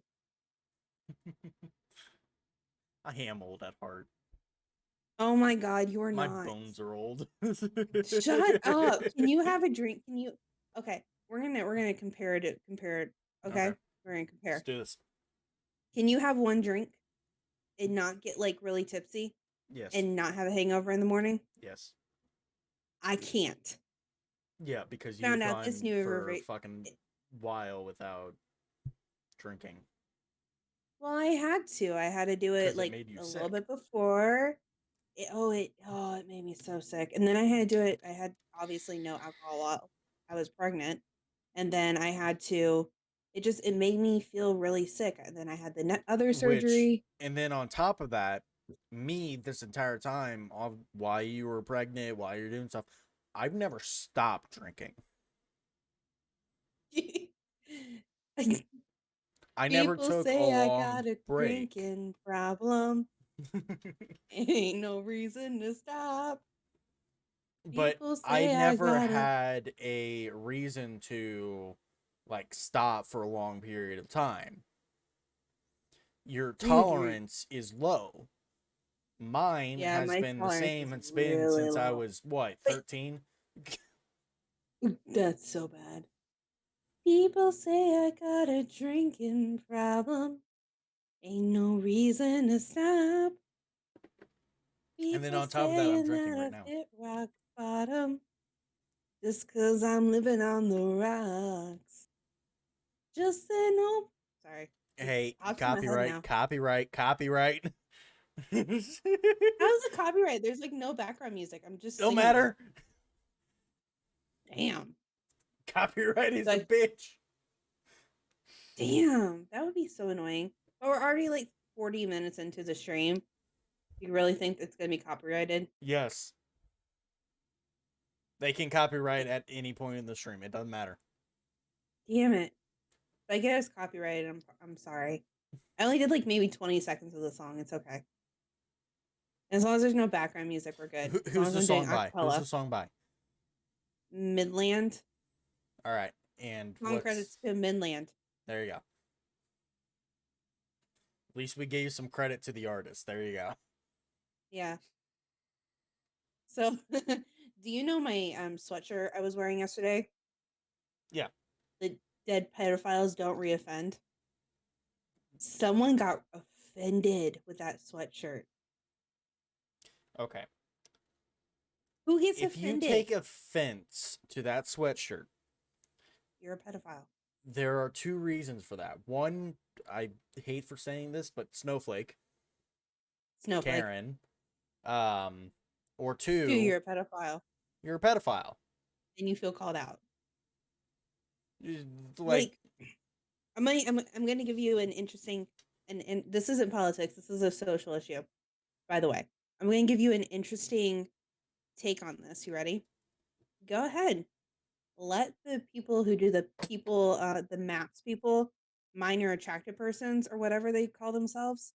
[SPEAKER 2] I am old at heart.
[SPEAKER 1] Oh my god, you are
[SPEAKER 2] My
[SPEAKER 1] not.
[SPEAKER 2] bones are old.
[SPEAKER 1] Shut up. Can you have a drink? Can you? Okay, we're gonna compare it. Okay,
[SPEAKER 2] Okay,
[SPEAKER 1] we're gonna
[SPEAKER 2] let's
[SPEAKER 1] compare.
[SPEAKER 2] do this.
[SPEAKER 1] Can you have one drink and not get like really tipsy
[SPEAKER 2] Yes.
[SPEAKER 1] and not have a hangover in the morning?
[SPEAKER 2] Yes.
[SPEAKER 1] I can't.
[SPEAKER 2] Yeah, because you've
[SPEAKER 1] Found out this
[SPEAKER 2] gone
[SPEAKER 1] new
[SPEAKER 2] for fucking while without drinking.
[SPEAKER 1] Well, I had to. I had to do it
[SPEAKER 2] Because it
[SPEAKER 1] like
[SPEAKER 2] made you
[SPEAKER 1] a little
[SPEAKER 2] sick.
[SPEAKER 1] bit before. It made me so sick. And then I had to do it. I had obviously no alcohol while I was pregnant, and then I had to. It made me feel really sick. And then I had the other
[SPEAKER 2] Which,
[SPEAKER 1] surgery.
[SPEAKER 2] and then on top of that, me this entire time, while you were pregnant, while you're doing stuff, I've never stopped drinking. I never
[SPEAKER 1] People
[SPEAKER 2] took a
[SPEAKER 1] say I
[SPEAKER 2] long
[SPEAKER 1] got a
[SPEAKER 2] break.
[SPEAKER 1] drinking problem. Ain't no reason to stop.
[SPEAKER 2] But
[SPEAKER 1] People
[SPEAKER 2] I
[SPEAKER 1] say I
[SPEAKER 2] never
[SPEAKER 1] got a.
[SPEAKER 2] had a reason to like stop for a long period of time. Your
[SPEAKER 1] Dude, you're.
[SPEAKER 2] tolerance is low. Mine
[SPEAKER 1] Yeah,
[SPEAKER 2] has
[SPEAKER 1] my
[SPEAKER 2] been the
[SPEAKER 1] tolerance
[SPEAKER 2] same.
[SPEAKER 1] is
[SPEAKER 2] It's been
[SPEAKER 1] really
[SPEAKER 2] since I
[SPEAKER 1] low.
[SPEAKER 2] was what,
[SPEAKER 1] But
[SPEAKER 2] 13?
[SPEAKER 1] that's so bad. People say I got a drinking problem. Ain't no reason to stop.
[SPEAKER 2] And then
[SPEAKER 1] People
[SPEAKER 2] on top of that, I'm
[SPEAKER 1] saying
[SPEAKER 2] drinking
[SPEAKER 1] that
[SPEAKER 2] right
[SPEAKER 1] I
[SPEAKER 2] now.
[SPEAKER 1] hit rock bottom just 'cause I'm living on the rocks. Just say no. Sorry. It
[SPEAKER 2] Hey,
[SPEAKER 1] pops in my head
[SPEAKER 2] copyright,
[SPEAKER 1] now.
[SPEAKER 2] copyright, copyright.
[SPEAKER 1] How's the copyright? There's like no background music. I'm just
[SPEAKER 2] Don't
[SPEAKER 1] singing.
[SPEAKER 2] matter.
[SPEAKER 1] Damn.
[SPEAKER 2] Copyright is a
[SPEAKER 1] Like,
[SPEAKER 2] bitch.
[SPEAKER 1] damn. That would be so annoying. But we're already like 40 minutes into the stream. You really think it's going to be copyrighted?
[SPEAKER 2] Yes. They can copyright at any point in the stream. It doesn't matter.
[SPEAKER 1] Damn it. If I get us copyrighted, I'm sorry. I only did like maybe 20 seconds of the song. It's okay. As long as there's no background music, we're good. As long
[SPEAKER 2] Who's
[SPEAKER 1] as
[SPEAKER 2] the
[SPEAKER 1] I'm doing
[SPEAKER 2] song by? Who's the
[SPEAKER 1] acapella.
[SPEAKER 2] song by?
[SPEAKER 1] Midland.
[SPEAKER 2] All right. And
[SPEAKER 1] Song credits to Midland.
[SPEAKER 2] There you go. At least we gave some credit to the artist. There you go.
[SPEAKER 1] Yeah. So, do you know my sweatshirt I was wearing yesterday?
[SPEAKER 2] Yeah.
[SPEAKER 1] The dead pedophiles don't reoffend. Someone got offended with that sweatshirt.
[SPEAKER 2] Okay.
[SPEAKER 1] Who gets
[SPEAKER 2] If you
[SPEAKER 1] offended?
[SPEAKER 2] take offense to that sweatshirt,
[SPEAKER 1] You're a pedophile.
[SPEAKER 2] there are two reasons for that. One, I hate for saying this, but Snowflake,
[SPEAKER 1] Snowflake.
[SPEAKER 2] Karen, or
[SPEAKER 1] 2,
[SPEAKER 2] two,
[SPEAKER 1] you're a pedophile.
[SPEAKER 2] you're a pedophile.
[SPEAKER 1] And you feel called out.
[SPEAKER 2] Like,
[SPEAKER 1] I'm gonna give you an interesting, and this isn't politics. This is a social issue, by the way. I'm gonna give you an interesting take on this. You ready? Go ahead. let the people who do the maps people, minor attracted persons or whatever they call themselves,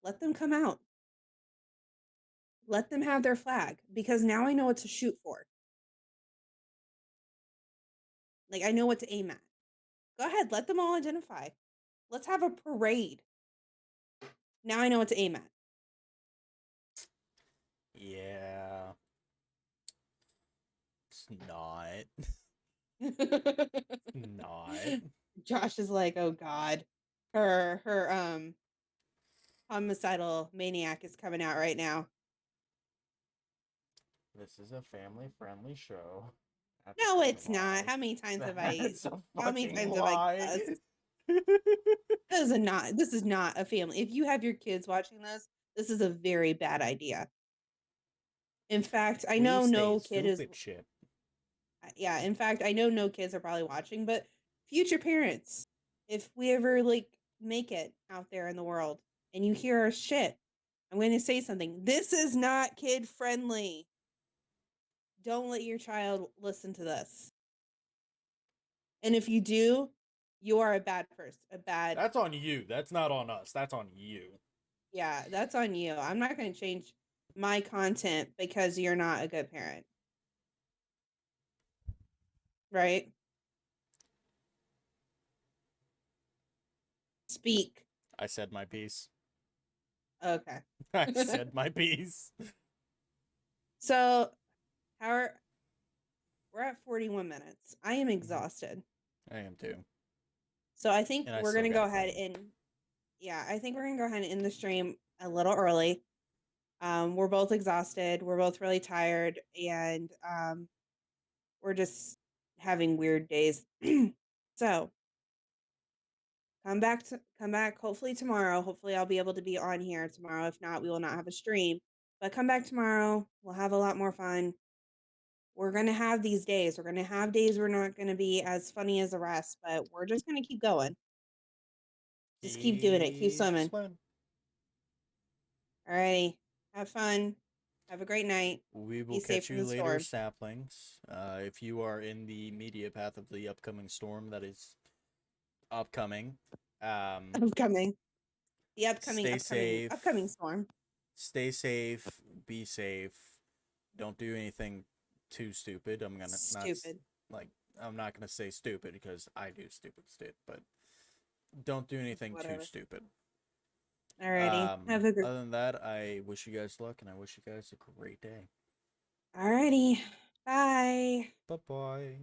[SPEAKER 1] let them come out. Let them have their flag because now I know what to shoot for. Like I know what to aim at. Go ahead, let them all identify. Let's have a parade. Now I know what to aim at.
[SPEAKER 2] Yeah, it's not. Not.
[SPEAKER 1] Josh is like, oh God. Her homicidal maniac is coming out right now.
[SPEAKER 2] This is a family-friendly show. That's a
[SPEAKER 1] No,
[SPEAKER 2] fucking
[SPEAKER 1] it's not.
[SPEAKER 2] lie.
[SPEAKER 1] How many times have I
[SPEAKER 2] That's a
[SPEAKER 1] how many
[SPEAKER 2] fucking
[SPEAKER 1] times have I
[SPEAKER 2] lie.
[SPEAKER 1] cussed? This is not a family. If you have your kids watching this is a very bad idea. In fact, I know
[SPEAKER 2] Please stay
[SPEAKER 1] no kid is
[SPEAKER 2] stupid shit.
[SPEAKER 1] yeah, in fact, I know no kids are probably watching, but future parents, if we ever like make it out there in the world and you hear our shit, I'm going to say something. This is not kid friendly. Don't let your child listen to this. And if you do, you are a bad person. A bad,
[SPEAKER 2] That's on you. That's not on us. That's on you.
[SPEAKER 1] yeah, that's on you. I'm not going to change my content because you're not a good parent. Right? Speak.
[SPEAKER 2] I said my piece.
[SPEAKER 1] Okay.
[SPEAKER 2] I said my piece.
[SPEAKER 1] So, how are, we're at 41 minutes. I am
[SPEAKER 2] Mhm.
[SPEAKER 1] exhausted.
[SPEAKER 2] I am too.
[SPEAKER 1] So I think
[SPEAKER 2] And I
[SPEAKER 1] we're
[SPEAKER 2] still
[SPEAKER 1] gonna go
[SPEAKER 2] gotta
[SPEAKER 1] ahead
[SPEAKER 2] clean.
[SPEAKER 1] and yeah, I think we're gonna go ahead and end the stream a little early. We're both exhausted. We're both really tired, and we're just having weird days. So come back. Hopefully tomorrow. Hopefully I'll be able to be on here tomorrow. If not, we will not have a stream. But come back tomorrow. We'll have a lot more fun. We're gonna have these days. We're gonna have days we're not gonna be as funny as the rest, but we're just gonna keep going. Just keep doing it. Keep
[SPEAKER 2] Keep
[SPEAKER 1] swimming.
[SPEAKER 2] swimming.
[SPEAKER 1] Alrighty. Have fun. Have a great night.
[SPEAKER 2] We will
[SPEAKER 1] Be safe
[SPEAKER 2] catch
[SPEAKER 1] from
[SPEAKER 2] you
[SPEAKER 1] the
[SPEAKER 2] later,
[SPEAKER 1] storm.
[SPEAKER 2] saplings. If you are in the media path of the upcoming storm that is upcoming, um,
[SPEAKER 1] Upcoming. The
[SPEAKER 2] stay
[SPEAKER 1] upcoming
[SPEAKER 2] safe.
[SPEAKER 1] storm.
[SPEAKER 2] Stay safe. Be safe. Don't do anything too stupid. I'm gonna not
[SPEAKER 1] Stupid.
[SPEAKER 2] like I'm not gonna say stupid because I do stupid shit, but don't do anything too
[SPEAKER 1] Whatever.
[SPEAKER 2] stupid.
[SPEAKER 1] Alrighty. Have a good.
[SPEAKER 2] Other than that, I wish you guys luck and I wish you guys a great day.
[SPEAKER 1] Alrighty. Bye.
[SPEAKER 2] Bye bye.